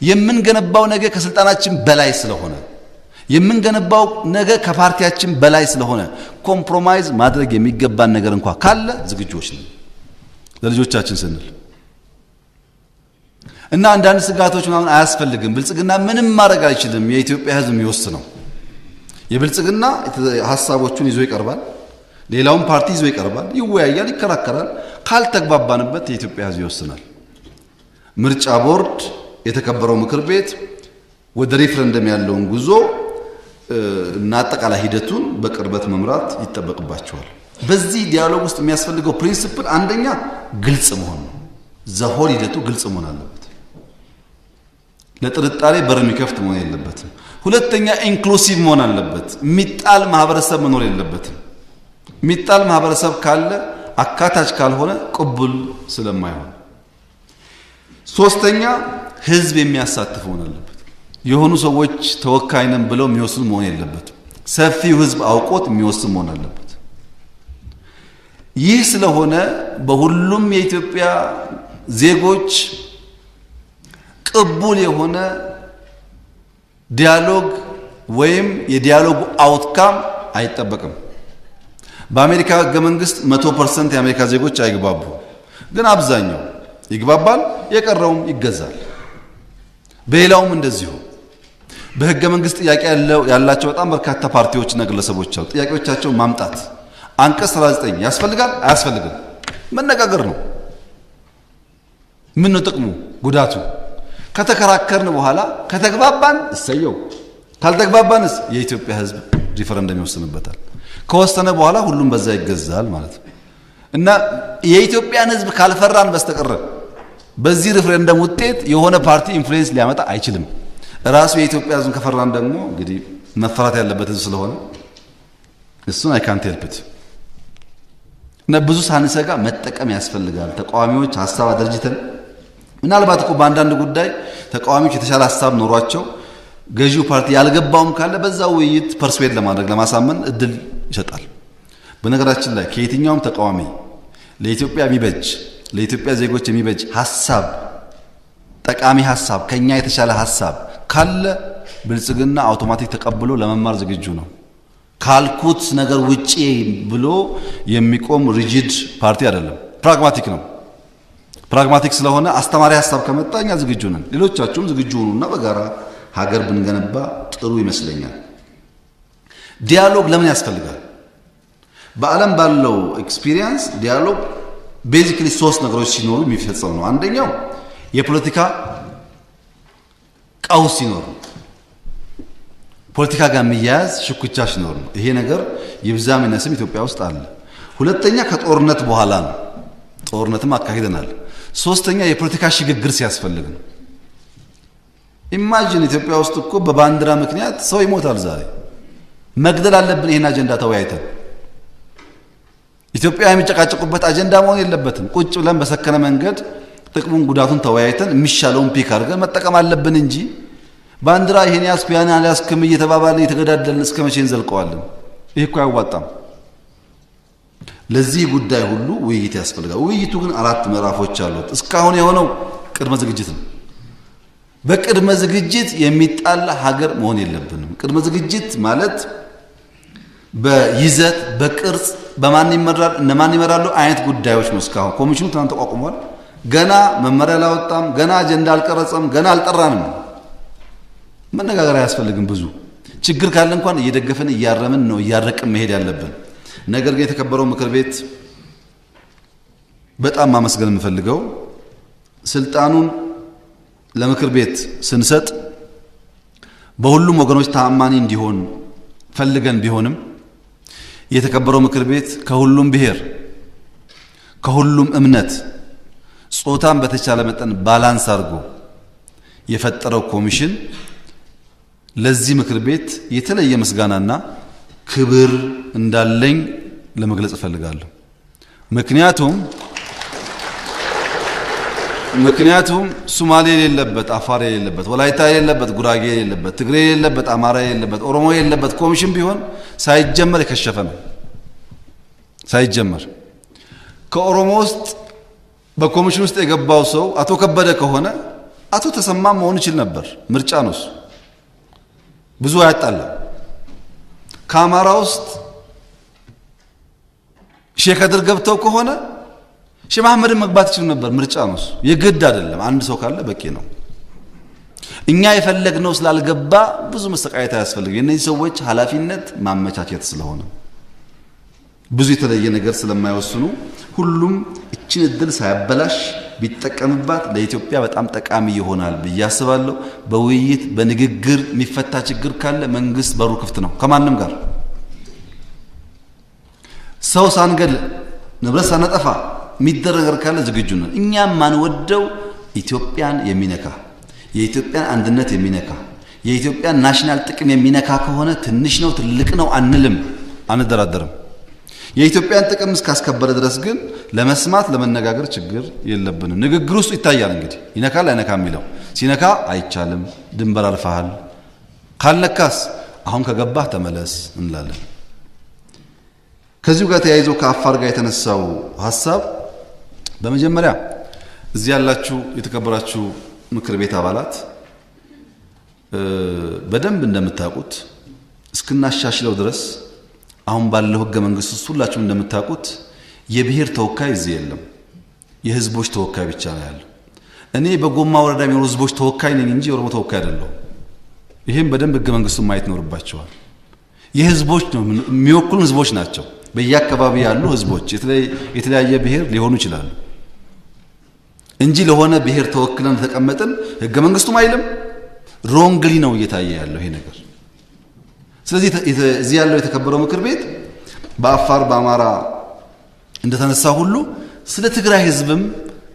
የምንገነባው ነገ ከስልጣናችን በላይ ስለሆነ የምንገነባው ነገ ከፓርቲያችን በላይ ስለሆነ ኮምፕሮማይዝ ማድረግ የሚገባን ነገር እንኳን ካለ ዝግጁዎች ነን ለልጆቻችን ስንል እና አንዳንድ ስጋቶች ምናምን አያስፈልግም ብልጽግና ምንም ማድረግ አይችልም የኢትዮጵያ ህዝብ የሚወስነው የብልጽግና ሐሳቦቹን ይዞ ይቀርባል ሌላውን ፓርቲ ይዞ ይቀርባል ይወያያል ይከራከራል ካልተግባባንበት የኢትዮጵያ ህዝብ ይወስናል ምርጫ ቦርድ የተከበረው ምክር ቤት ወደ ሪፍረንደም ያለውን ጉዞ እና አጠቃላይ ሂደቱን በቅርበት መምራት ይተበቅባቸዋል በዚህ ዲያሎግ ውስጥ የሚያስፈልገው ፕሪንሲፕል አንደኛ ግልጽ መሆን ነው ዘሆል ሂደቱ ግልጽ መሆን አለበት ለጥርጣሬ በር የሚከፍት መሆን የለበትም ሁለተኛ ኢንክሉሲቭ መሆን አለበት ሚጣል ማህበረሰብ መኖር የለበትም ሚጣል ማህበረሰብ ካለ አካታች ካልሆነ ቅቡል ስለማይሆን ሶስተኛ ህዝብ የሚያሳትፍ መሆን አለበት የሆኑ ሰዎች ተወካይነን ብለው የሚወስኑ መሆን የለበትም ሰፊው ህዝብ አውቆት የሚወስን መሆን አለበት ይህ ስለሆነ በሁሉም የኢትዮጵያ ዜጎች ቅቡል የሆነ ዲያሎግ ወይም የዲያሎግ አውትካም አይጠበቅም በአሜሪካ ህገ መንግስት 100% የአሜሪካ ዜጎች አይግባቡ ግን አብዛኛው ይግባባል የቀረውም ይገዛል በሌላውም እንደዚሁ በህገ መንግስት ጥያቄ ያላቸው በጣም በርካታ ፓርቲዎችና ግለሰቦች አሉ ጥያቄዎቻቸው ማምጣት አንቀጽ 39 ያስፈልጋል አያስፈልግም መነጋገር ነው ምን ነው ጥቅሙ ጉዳቱ ከተከራከርን በኋላ ከተግባባን እሰየው ካልተግባባንስ የኢትዮጵያ ህዝብ ሪፈረንደም ይወስንበታል ከወሰነ በኋላ ሁሉም በዛ ይገዛል ማለት ነው እና የኢትዮጵያን ህዝብ ካልፈራን በስተቀር በዚህ ሪፈረንደም ውጤት የሆነ ፓርቲ ኢንፍሉዌንስ ሊያመጣ አይችልም ራሱ የኢትዮጵያ ህዝብ ከፈራን ደግሞ እንግዲህ መፈራት ያለበት ህዝብ ስለሆነ እሱን አይ ካንት ሄልፕ ኢት እና ብዙ ሳንሰጋ መጠቀም ያስፈልጋል ተቃዋሚዎች ሐሳብ አደረጅተን ምናልባት እኮ በአንዳንድ ጉዳይ ተቃዋሚዎች የተሻለ ሐሳብ ኖሯቸው ገዢው ፓርቲ ያልገባውም ካለ በዛው ውይይት ፐርስዌድ ለማድረግ ለማሳመን እድል ይሰጣል በነገራችን ላይ ከየትኛውም ተቃዋሚ ለኢትዮጵያ የሚበጅ ለኢትዮጵያ ዜጎች የሚበጅ ሐሳብ ጠቃሚ ሐሳብ ከኛ የተሻለ ሐሳብ ካለ ብልጽግና አውቶማቲክ ተቀብሎ ለመማር ዝግጁ ነው ካልኩት ነገር ውጪ ብሎ የሚቆም ሪጂድ ፓርቲ አይደለም ፕራግማቲክ ነው ፕራግማቲክ ስለሆነ አስተማሪ ሐሳብ ከመጣኛ ዝግጁ ነን ሌሎቻችሁም ዝግጁ ሆኑና በጋራ ሀገር ብንገነባ ጥሩ ይመስለኛል ዲያሎግ ለምን ያስፈልጋል በአለም ባለው ኤክስፒሪየንስ ዲያሎግ ቤዚክሊ ሶስት ነገሮች ሲኖሩ የሚፈጸም ነው አንደኛው የፖለቲካ ቀውስ ሲኖር ፖለቲካ ጋር የሚያያዝ ሽኩቻ ሲኖር ነው ይሄ ነገር ይብዛም ይነስም ኢትዮጵያ ውስጥ አለ ሁለተኛ ከጦርነት በኋላ ነው ጦርነትም አካሂደናል ሶስተኛ የፖለቲካ ሽግግር ሲያስፈልግ ነው ኢማጂን ኢትዮጵያ ውስጥ እኮ በባንዲራ ምክንያት ሰው ይሞታል ዛሬ መግደል አለብን ይሄን አጀንዳ ተወያይተን ኢትዮጵያ የሚጨቃጨቁበት አጀንዳ መሆን የለበትም ቁጭ ብለን በሰከነ መንገድ ጥቅሙን ጉዳቱን ተወያይተን የሚሻለውን ፒክ አድርገን መጠቀም አለብን እንጂ ባንዲራ ይሄን ያስኩ ያን ያስኩም እየተባባልን እየተገዳደልን እስከ መቼ እንዘልቀዋለን ይሄ እኮ አይዋጣም ለዚህ ጉዳይ ሁሉ ውይይት ያስፈልጋል ውይይቱ ግን አራት ምዕራፎች አሉት እስካሁን የሆነው ቅድመ ዝግጅት ነው በቅድመ ዝግጅት የሚጣላ ሀገር መሆን የለብንም ቅድመ ዝግጅት ማለት በይዘት በቅርጽ በማን ይመራል እነማን ይመራሉ አይነት ጉዳዮች ነው እስካሁን ኮሚሽኑ ትናንት ተቋቁሟል ገና መመሪያ አላወጣም ገና አጀንዳ አልቀረጸም ገና አልጠራንም መነጋገር ያስፈልግም ብዙ ችግር ካለ እንኳን እየደገፈን እያረምን ነው እያረቅን መሄድ ያለብን ነገር ግን የተከበረው ምክር ቤት በጣም ማመስገን የምፈልገው ስልጣኑን ለምክር ቤት ስንሰጥ በሁሉም ወገኖች ተአማኒ እንዲሆን ፈልገን ቢሆንም የተከበረው ምክር ቤት ከሁሉም ብሔር ከሁሉም እምነት ጾታን በተቻለ መጠን ባላንስ አድርጎ የፈጠረው ኮሚሽን ለዚህ ምክር ቤት የተለየ ምስጋናና ክብር እንዳለኝ ለመግለጽ እፈልጋለሁ ምክንያቱም ሶማሌ የሌለበት አፋር የሌለበት ወላይታ የሌለበት ጉራጌ የሌለበት ትግሬ የሌለበት አማራ የሌለበት ኦሮሞ የሌለበት ኮሚሽን ቢሆን ሳይጀመር የከሸፈ ነው ሳይጀመር ከኦሮሞ ውስጥ በኮሚሽን ውስጥ የገባው ሰው አቶ ከበደ ከሆነ አቶ ተሰማ መሆን ይችል ነበር። ምርጫ ነው እሱ። ብዙ አያጣለም። ከአማራ ውስጥ ሼክ ከድር ገብተው ከሆነ ሼህ መሐመድን መግባት ይችሉ ነበር። ምርጫ ነው እሱ። የግድ አይደለም። አንድ ሰው ካለ በቂ ነው። እኛ የፈለግነው ስላልገባ ብዙ መሰቃየት አያስፈልግም። የእነዚህ ሰዎች ኃላፊነት ማመቻቸት ስለሆነ ብዙ የተለየ ነገር ስለማይወስኑ ሁሉም እችን እድል ሳያበላሽ ቢጠቀምባት ለኢትዮጵያ በጣም ጠቃሚ ይሆናል ብዬ አስባለሁ። በውይይት በንግግር የሚፈታ ችግር ካለ መንግስት በሩ ክፍት ነው። ከማንም ጋር ሰው ሳንገል ንብረት ሳናጠፋ የሚደረግ ነገር ካለ ዝግጁ ነን። እኛም ማንወደው ኢትዮጵያን የሚነካ የኢትዮጵያን አንድነት የሚነካ የኢትዮጵያን ናሽናል ጥቅም የሚነካ ከሆነ ትንሽ ነው ትልቅ ነው አንልም፣ አንደራደርም። የኢትዮጵያን ጥቅም እስካስከበረ ድረስ ግን ለመስማት ለመነጋገር ችግር የለብንም። ንግግር ውስጥ ይታያል እንግዲህ ይነካል አይነካም የሚለው። ሲነካ አይቻልም፣ ድንበር አልፈሃል፣ ካልነካስ አሁን ከገባህ ተመለስ እንላለን። ከዚሁ ጋር ተያይዞ ከአፋር ጋር የተነሳው ሐሳብ በመጀመሪያ እዚህ ያላችሁ የተከበራችሁ ምክር ቤት አባላት በደንብ እንደምታውቁት እስክናሻሽለው ድረስ አሁን ባለው ህገ መንግስት ውስጥ ሁላችሁም እንደምታውቁት የብሔር ተወካይ እዚህ የለም። የህዝቦች ተወካይ ብቻ ነው ያለው። እኔ በጎማ ወረዳ የሚኖሩ ህዝቦች ተወካይ ነኝ እንጂ የኦሮሞ ተወካይ አይደለሁም። ይሄን በደንብ ህገ መንግስቱን ማየት ይኖርባቸዋል። የህዝቦች ነው የሚወክሉን፣ ህዝቦች ናቸው። በየአካባቢ ያሉ ህዝቦች የተለያየ ብሔር ሊሆኑ ይችላሉ እንጂ ለሆነ ብሔር ተወክለን ተቀመጥን ህገ መንግስቱም አይልም። ሮንግሊ ነው እየታየ ያለው ይሄ ነገር። ስለዚህ እዚህ ያለው የተከበረው ምክር ቤት በአፋር በአማራ እንደተነሳ ሁሉ ስለ ትግራይ ህዝብም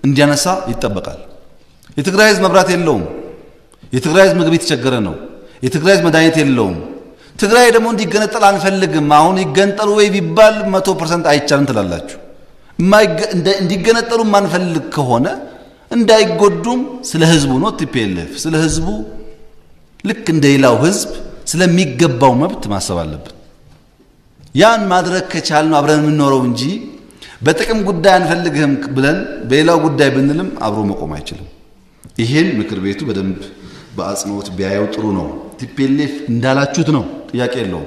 እንዲያነሳ ይጠበቃል። የትግራይ ህዝብ መብራት የለውም። የትግራይ ህዝብ ምግብ የተቸገረ ነው። የትግራይ ህዝብ መድኃኒት የለውም። ትግራይ ደግሞ እንዲገነጠል አንፈልግም። አሁን ይገንጠሉ ወይ ቢባል 100% አይቻልም ትላላችሁ። እንዲገነጠሉ ማንፈልግ ከሆነ እንዳይጎዱም ስለ ህዝቡ ነው ቲፒኤልኤፍ ስለ ህዝቡ ልክ እንደሌላው ህዝብ ስለሚገባው መብት ማሰብ አለብን። ያን ማድረግ ከቻልን አብረን የምንኖረው እንጂ በጥቅም ጉዳይ አንፈልግህም ብለን በሌላው ጉዳይ ብንልም አብሮ መቆም አይችልም። ይሄን ምክር ቤቱ በደንብ በአጽንኦት ቢያየው ጥሩ ነው። ቲፒኤልኤፍ እንዳላችሁት ነው፣ ጥያቄ የለውም።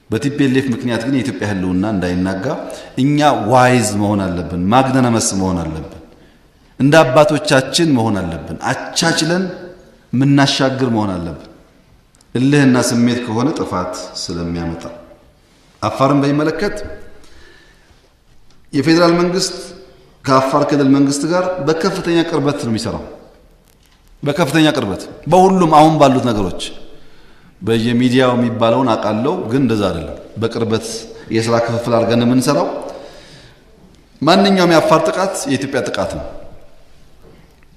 በቲፒኤልኤፍ ምክንያት ግን የኢትዮጵያ ህልውና እንዳይናጋ እኛ ዋይዝ መሆን አለብን፣ ማግነነመስ መሆን አለብን፣ እንደ አባቶቻችን መሆን አለብን፣ አቻችለን ምናሻግር መሆን አለብን። እልህና ስሜት ከሆነ ጥፋት ስለሚያመጣ አፋርን በሚመለከት የፌዴራል መንግስት ከአፋር ክልል መንግስት ጋር በከፍተኛ ቅርበት ነው የሚሰራው። በከፍተኛ ቅርበት በሁሉም አሁን ባሉት ነገሮች በየሚዲያው የሚባለውን አቃለው፣ ግን እንደዛ አይደለም። በቅርበት የሥራ ክፍፍል አድርገን የምንሰራው። ማንኛውም የአፋር ጥቃት የኢትዮጵያ ጥቃት ነው።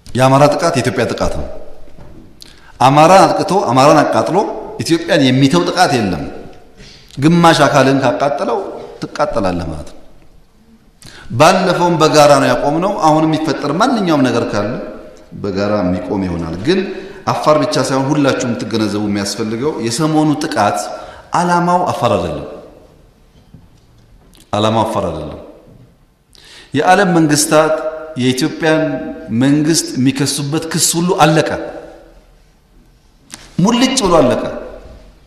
የአማራ ጥቃት የኢትዮጵያ ጥቃት ነው። አማራን አጥቅቶ አማራን አቃጥሎ ኢትዮጵያን የሚተው ጥቃት የለም። ግማሽ አካልን ካቃጠለው ትቃጠላለህ ማለት ነው። ባለፈውም በጋራ ነው ያቆምነው። አሁን የሚፈጠር ማንኛውም ነገር ካለ በጋራ የሚቆም ይሆናል። ግን አፋር ብቻ ሳይሆን ሁላችሁም ትገነዘቡ የሚያስፈልገው የሰሞኑ ጥቃት ዓላማው አፋር አይደለም። ዓላማው አፋር አይደለም። የዓለም መንግስታት የኢትዮጵያን መንግስት የሚከሱበት ክስ ሁሉ አለቀ። ሙልጭ ብሎ አለቀ።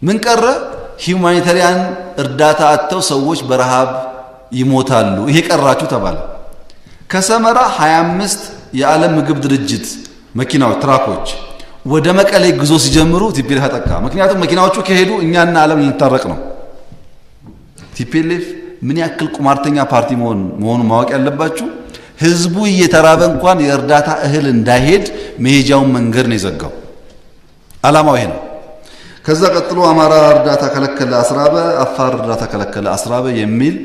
ምን ቀረ? ሂዩማኒታሪያን እርዳታ አጥተው ሰዎች በረሃብ ይሞታሉ፣ ይሄ ቀራችሁ ተባለ። ከሰመራ 25 የዓለም ምግብ ድርጅት መኪናዎች ትራኮች ወደ መቀሌ ጉዞ ሲጀምሩ ቲፒኤልኤፍ አጠቃ። ምክንያቱም መኪናዎቹ ከሄዱ እኛና ዓለም ልንታረቅ ነው። ቲፒኤልኤፍ ምን ያክል ቁማርተኛ ፓርቲ መሆኑን ማወቅ ያለባችሁ። ህዝቡ እየተራበ እንኳን የእርዳታ እህል እንዳይሄድ መሄጃውን መንገድ ነው የዘጋው። ዓላማው ይሄ ነው። ከዛ ቀጥሎ አማራ እርዳታ ከለከለ አስራበ፣ አፋር እርዳታ ከለከለ አስራበ የሚል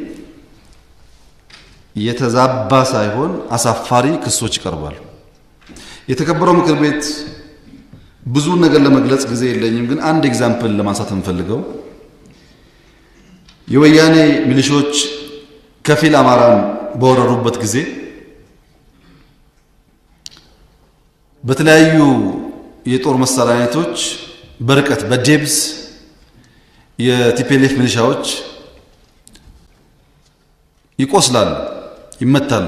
የተዛባ ሳይሆን አሳፋሪ ክሶች ይቀርባሉ። የተከበረው ምክር ቤት ብዙ ነገር ለመግለጽ ጊዜ የለኝም፣ ግን አንድ ኤግዛምፕል ለማንሳት እንፈልገው። የወያኔ ሚሊሾች ከፊል አማራን በወረሩበት ጊዜ በተለያዩ የጦር መሳሪያ አይነቶች በርቀት በዴብስ የቲፒኤልኤፍ ሚሊሻዎች ይቆስላሉ፣ ይመታሉ።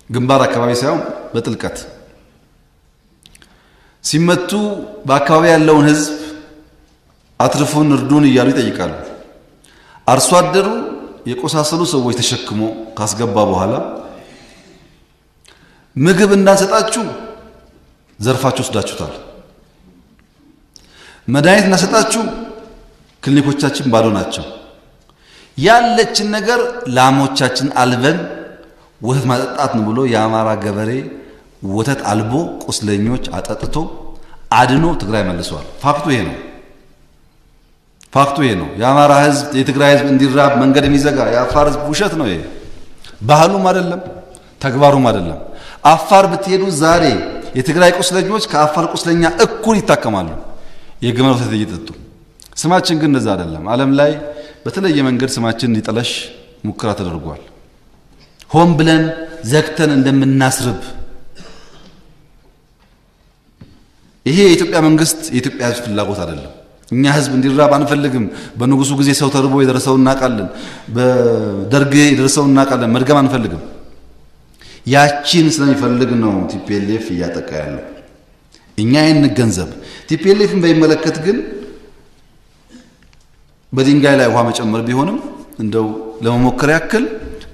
ግንባር አካባቢ ሳይሆን በጥልቀት ሲመቱ በአካባቢ ያለውን ህዝብ አትርፉን እርዱን እያሉ ይጠይቃሉ። አርሶ አደሩ የቆሳሰሉ ሰዎች ተሸክሞ ካስገባ በኋላ ምግብ እንዳንሰጣችሁ ዘርፋችሁ ወስዳችሁታል፣ መድኃኒት እንዳንሰጣችሁ ክሊኒኮቻችን ባዶ ናቸው፣ ያለችን ነገር ላሞቻችን አልበን ወተት ማጠጣት ነው ብሎ የአማራ ገበሬ ወተት አልቦ ቁስለኞች አጠጥቶ አድኖ ትግራይ መልሷል። ፋክቱ ይሄ ነው። ፋክቱ ይሄ ነው። የአማራ ህዝብ የትግራይ ህዝብ እንዲራብ መንገድ የሚዘጋ የአፋር ህዝብ ውሸት ነው። ይሄ ባህሉም አይደለም ተግባሩም አይደለም። አፋር ብትሄዱ ዛሬ የትግራይ ቁስለኞች ከአፋር ቁስለኛ እኩል ይታከማሉ የግመል ወተት እየጠጡ። ስማችን ግን እንደዛ አይደለም። ዓለም ላይ በተለየ መንገድ ስማችን እንዲጠለሽ ሙከራ ተደርጓል። ሆን ብለን ዘግተን እንደምናስርብ ይሄ የኢትዮጵያ መንግስት የኢትዮጵያ ህዝብ ፍላጎት አይደለም። እኛ ህዝብ እንዲራብ አንፈልግም። በንጉሱ ጊዜ ሰው ተርቦ የደረሰውን እናውቃለን። በደርግ የደረሰውን እናውቃለን። መድገም አንፈልግም። ያቺን ስለሚፈልግ ነው ቲፒኤልኤፍ እያጠቃ ያለው። እኛ ይህን ገንዘብ ቲፒኤልኤፍን በሚመለከት ግን በድንጋይ ላይ ውሃ መጨመር ቢሆንም እንደው ለመሞከር ያክል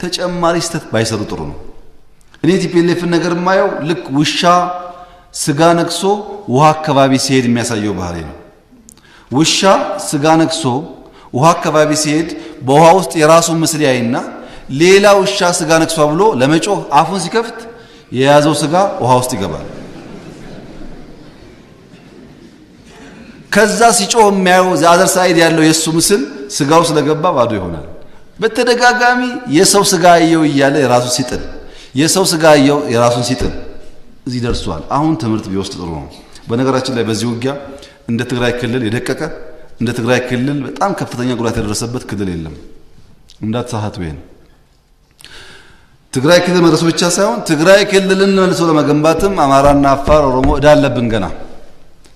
ተጨማሪ ስህተት ባይሰሩ ጥሩ ነው። እኔ ቲፒኤልኤፍን ነገር የማየው ልክ ውሻ ስጋ ነክሶ ውሃ አካባቢ ሲሄድ የሚያሳየው ባህሪ ነው። ውሻ ስጋ ነክሶ ውሃ አካባቢ ሲሄድ በውሃ ውስጥ የራሱን ምስል ያይና ሌላ ውሻ ስጋ ነክሷ ብሎ ለመጮህ አፉን ሲከፍት የያዘው ስጋ ውሃ ውስጥ ይገባል። ከዛ ሲጮህ የሚያየው ዛዘር ሳይድ ያለው የሱ ምስል ስጋው ስለገባ ባዶ ይሆናል። በተደጋጋሚ የሰው ስጋ አየው እያለ የራሱ ሲጥል የሰው ስጋ አየው የራሱን ሲጥል እዚህ ደርሷል። አሁን ትምህርት ቢወስድ ጥሩ ነው። በነገራችን ላይ በዚህ ውጊያ እንደ ትግራይ ክልል የደቀቀ እንደ ትግራይ ክልል በጣም ከፍተኛ ጉዳት የደረሰበት ክልል የለም። እንዳትሳሳቱ። ይሄን ትግራይ ክልል መድረሱ ብቻ ሳይሆን ትግራይ ክልልን መልሶ ለመገንባትም አማራና አፋር፣ ኦሮሞ እዳ አለብን ገና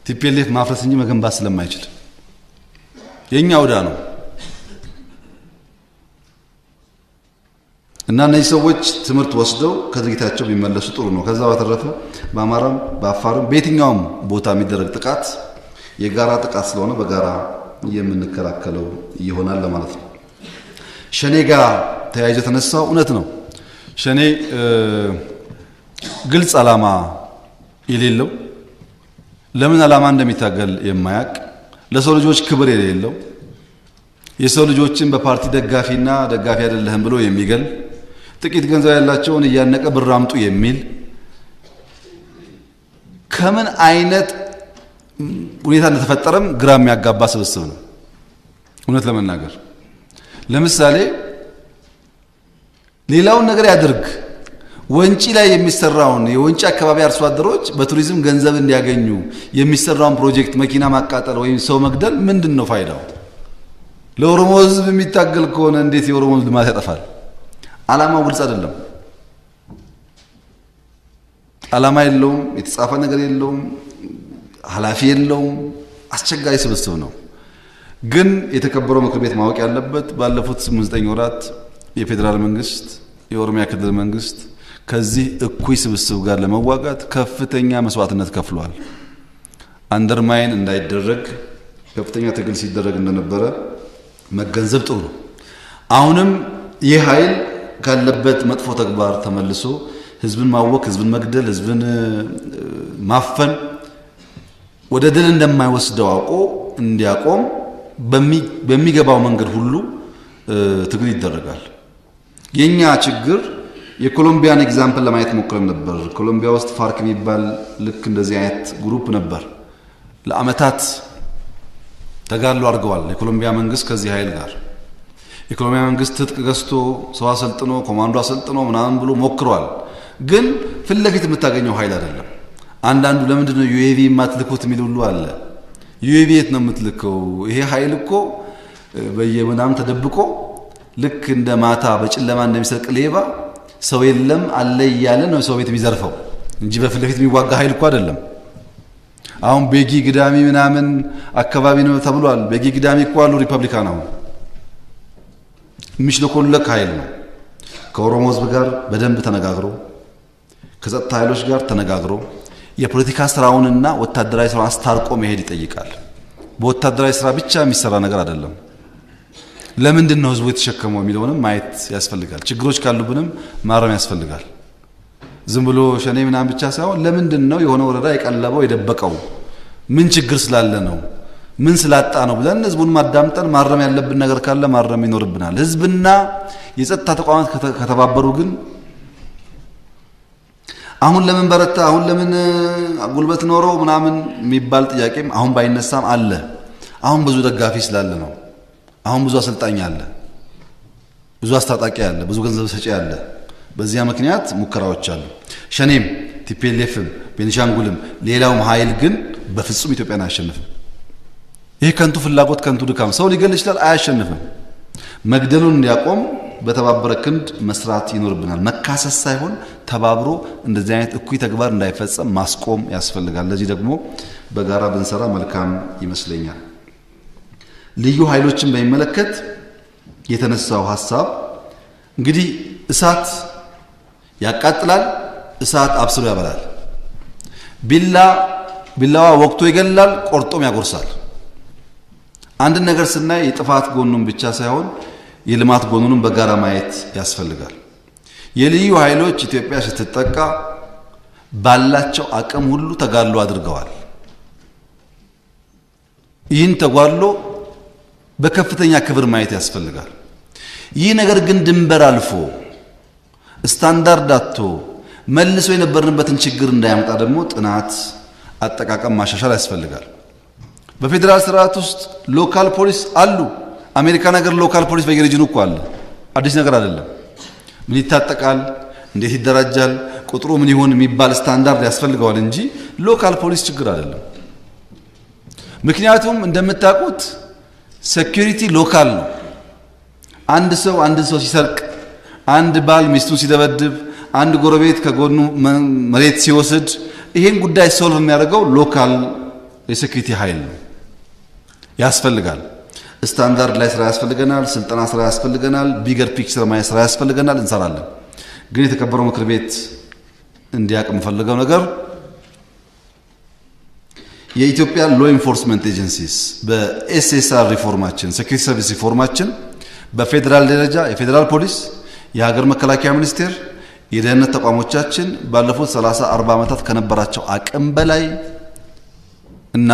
ቲፒኤልኤፍ ማፍረስ እንጂ መገንባት ስለማይችል የኛ እዳ ነው። እና እነዚህ ሰዎች ትምህርት ወስደው ከድርጊታቸው ቢመለሱ ጥሩ ነው። ከዛ በተረፈ በአማራም በአፋርም በየትኛውም ቦታ የሚደረግ ጥቃት የጋራ ጥቃት ስለሆነ በጋራ የምንከላከለው ይሆናል ለማለት ነው። ሸኔ ጋር ተያይዞ የተነሳው እውነት ነው። ሸኔ ግልጽ ዓላማ የሌለው ለምን ዓላማ እንደሚታገል የማያውቅ ለሰው ልጆች ክብር የሌለው የሰው ልጆችን በፓርቲ ደጋፊና ደጋፊ አይደለህም ብሎ የሚገል ጥቂት ገንዘብ ያላቸውን እያነቀ ብር አምጡ የሚል ከምን አይነት ሁኔታ እንደተፈጠረም ግራ የሚያጋባ ስብስብ ነው። እውነት ለመናገር ለምሳሌ ሌላውን ነገር ያድርግ፣ ወንጪ ላይ የሚሰራውን የወንጪ አካባቢ አርሶ አደሮች በቱሪዝም ገንዘብ እንዲያገኙ የሚሰራውን ፕሮጀክት መኪና ማቃጠል ወይም ሰው መግደል ምንድነው ፋይዳው? ለኦሮሞ ህዝብ የሚታገል ከሆነ እንዴት የኦሮሞ ህዝብ ልማት ያጠፋል? ዓላማው ግልጽ አይደለም። ዓላማ የለውም፣ የተጻፈ ነገር የለውም፣ ኃላፊ የለውም። አስቸጋሪ ስብስብ ነው። ግን የተከበረው ምክር ቤት ማወቅ ያለበት ባለፉት 8-9 ወራት የፌዴራል መንግስት የኦሮሚያ ክልል መንግስት ከዚህ እኩይ ስብስብ ጋር ለመዋጋት ከፍተኛ መስዋዕትነት ከፍሏል። አንደርማይን እንዳይደረግ ከፍተኛ ትግል ሲደረግ እንደነበረ መገንዘብ ጥሩ ነው። አሁንም ይህ ኃይል ካለበት መጥፎ ተግባር ተመልሶ ህዝብን ማወክ፣ ህዝብን መግደል፣ ህዝብን ማፈን ወደ ድል እንደማይወስደው አውቆ እንዲያቆም በሚገባው መንገድ ሁሉ ትግል ይደረጋል። የኛ ችግር የኮሎምቢያን ኤግዛምፕል ለማየት ሞክረን ነበር። ኮሎምቢያ ውስጥ ፋርክ የሚባል ልክ እንደዚህ አይነት ግሩፕ ነበር። ለአመታት ተጋድሎ አድርገዋል። የኮሎምቢያ መንግስት ከዚህ ኃይል ጋር የኮሎምቢያ መንግስት ትጥቅ ገዝቶ ሰው አሰልጥኖ ኮማንዶ አሰልጥኖ ምናምን ብሎ ሞክሯል። ግን ፊት ለፊት የምታገኘው ኃይል አይደለም። አንዳንዱ ለምንድነው ዩኤቪ የማትልኩት የሚል ሁሉ አለ። ዩኤቪ የት ነው የምትልከው? ይሄ ኃይል እኮ በየምናም ተደብቆ ልክ እንደ ማታ በጨለማ እንደሚሰርቅ ሌባ ሰው የለም አለ እያለ ነው ሰው ቤት የሚዘርፈው እንጂ በፊት ለፊት የሚዋጋ ኃይል እኮ አይደለም። አሁን ቤጊ ግዳሚ ምናምን አካባቢ ነው ተብሏል። ቤጊ ግዳሚ እኮ አሉ ሪፐብሊካን አሁን የሚሽለኮለክ ኃይል ነው። ከኦሮሞ ህዝብ ጋር በደንብ ተነጋግሮ ከጸጥታ ኃይሎች ጋር ተነጋግሮ የፖለቲካ ስራውንና ወታደራዊ ስራውን አስታርቆ መሄድ ይጠይቃል። በወታደራዊ ስራ ብቻ የሚሰራ ነገር አይደለም። ለምንድን ነው ህዝቡ የተሸከመው የሚለውንም ማየት ያስፈልጋል። ችግሮች ካሉብንም ማረም ያስፈልጋል። ዝም ብሎ ሸኔ ምናምን ብቻ ሳይሆን ለምንድን ነው የሆነ ወረዳ የቀለበው የደበቀው? ምን ችግር ስላለ ነው? ምን ስላጣ ነው ብለን ህዝቡን ማዳምጠን ማረም ያለብን ነገር ካለ ማረም ይኖርብናል። ህዝብና የጸጥታ ተቋማት ከተባበሩ ግን አሁን ለምን በረታ፣ አሁን ለምን ጉልበት ኖሮ ምናምን የሚባል ጥያቄም አሁን ባይነሳም አለ። አሁን ብዙ ደጋፊ ስላለ ነው። አሁን ብዙ አሰልጣኝ አለ፣ ብዙ አስታጣቂ አለ፣ ብዙ ገንዘብ ሰጪ አለ። በዚያ ምክንያት ሙከራዎች አሉ። ሸኔም ቲፒኤልኤፍም ቤኒሻንጉልም ሌላውም ኃይል ግን በፍጹም ኢትዮጵያን አያሸንፍም። ይህ ከንቱ ፍላጎት ከንቱ ድካም ሰው ሊገል ይችላል፣ አያሸንፍም። መግደሉን እንዲያቆም በተባበረ ክንድ መስራት ይኖርብናል። መካሰስ ሳይሆን ተባብሮ እንደዚህ አይነት እኩይ ተግባር እንዳይፈጸም ማስቆም ያስፈልጋል። ለዚህ ደግሞ በጋራ ብንሰራ መልካም ይመስለኛል። ልዩ ኃይሎችን በሚመለከት የተነሳው ሐሳብ እንግዲህ እሳት ያቃጥላል፣ እሳት አብስሎ ያበላል። ቢላዋ ወቅቶ ይገላል፣ ቆርጦም ያጎርሳል። አንድ ነገር ስናይ የጥፋት ጎኑን ብቻ ሳይሆን የልማት ጎኑንም በጋራ ማየት ያስፈልጋል። የልዩ ኃይሎች ኢትዮጵያ ስትጠቃ ባላቸው አቅም ሁሉ ተጋድሎ አድርገዋል። ይህን ተጋድሎ በከፍተኛ ክብር ማየት ያስፈልጋል። ይህ ነገር ግን ድንበር አልፎ ስታንዳርድ አጥቶ መልሶ የነበርንበትን ችግር እንዳያመጣ ደግሞ ጥናት አጠቃቀም ማሻሻል ያስፈልጋል። በፌደራል ስርዓት ውስጥ ሎካል ፖሊስ አሉ። አሜሪካ ነገር ሎካል ፖሊስ በየሪጅኑ እኮ አለ። አዲስ ነገር አይደለም። ምን ይታጠቃል፣ እንዴት ይደራጃል፣ ቁጥሩ ምን ይሆን የሚባል ስታንዳርድ ያስፈልገዋል እንጂ ሎካል ፖሊስ ችግር አይደለም። ምክንያቱም እንደምታውቁት ሴኩሪቲ ሎካል ነው። አንድ ሰው ሲሰርቅ፣ አንድ ባል ሚስቱን ሲደበድብ፣ አንድ ጎረቤት ከጎኑ መሬት ሲወስድ ይሄን ጉዳይ ሶልቭ የሚያደርገው ሎካል የሴኩሪቲ ኃይል ነው። ያስፈልጋል። ስታንዳርድ ላይ ስራ ያስፈልገናል። ስልጠና ስራ ያስፈልገናል። ቢገር ፒክቸር ማየት ስራ ያስፈልገናል። እንሰራለን። ግን የተከበረው ምክር ቤት እንዲያውቅ የምፈልገው ነገር የኢትዮጵያ ሎ ኢንፎርስመንት ኤጀንሲስ በኤስኤስአር ሪፎርማችን ሴኩሪቲ ሰርቪስ ሪፎርማችን በፌደራል ደረጃ የፌደራል ፖሊስ፣ የሀገር መከላከያ ሚኒስቴር፣ የደህንነት ተቋሞቻችን ባለፉት 30-40 ዓመታት ከነበራቸው አቅም በላይ እና